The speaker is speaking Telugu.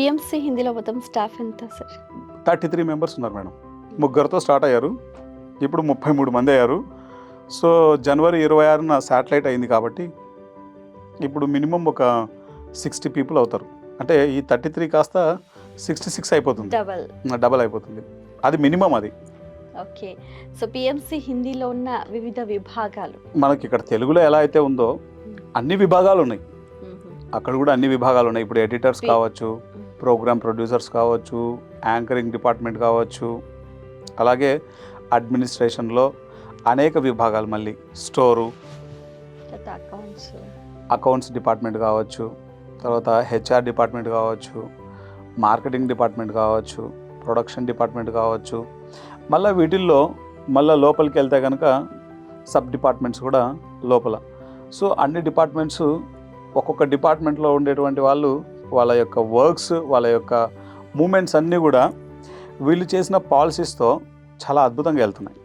పిఎంసి హిందీలో మొత్తం స్టాఫ్ ఎంత సార్? 33 మెంబర్స్ ఉన్నారు మేడం. ముగ్గురితో స్టార్ట్ అయ్యారు, ఇప్పుడు 33 మంది అయ్యారు. సో జనవరి 26న శాటిలైట్ అయింది కాబట్టి ఇప్పుడు మినిమం ఒక 60 పీపుల్ అవుతారు. అంటే ఈ 33 కాస్త 66 అయిపోతుంది, డబల్ అయిపోతుంది. అది మినిమం. అది ఓకే. సో పిఎంసి హిందీలో ఉన్న వివిధ విభాగాలు మనకి ఇక్కడ తెలుగులో ఎలా అయితే ఉందో అన్ని విభాగాలు ఉన్నాయి, అక్కడ కూడా అన్ని విభాగాలు ఉన్నాయి. ఇప్పుడు ఎడిటర్స్ కావచ్చు, ప్రోగ్రామ్ ప్రొడ్యూసర్స్ కావచ్చు, యాంకరింగ్ డిపార్ట్మెంట్ కావచ్చు, అలాగే అడ్మినిస్ట్రేషన్లో అనేక విభాగాలు, మళ్ళీ స్టోరు, అకౌంట్స్ డిపార్ట్మెంట్ కావచ్చు, తర్వాత హెచ్ఆర్ డిపార్ట్మెంట్ కావచ్చు, మార్కెటింగ్ డిపార్ట్మెంట్ కావచ్చు, ప్రొడక్షన్ డిపార్ట్మెంట్ కావచ్చు. మళ్ళీ వీటిల్లో మళ్ళీ లోపలికి వెళ్తే కనుక సబ్ డిపార్ట్మెంట్స్ కూడా లోపల. సో అన్ని డిపార్ట్మెంట్స్, ఒక్కొక్క డిపార్ట్మెంట్లో ఉండేటువంటి వాళ్ళు వాళ్ళ యొక్క వర్క్స్, వాళ్ళ యొక్క మూమెంట్స్ అన్నీ కూడా వీళ్ళు చేసిన పాలసీస్తో చాలా అద్భుతంగా వెళ్తున్నాయి.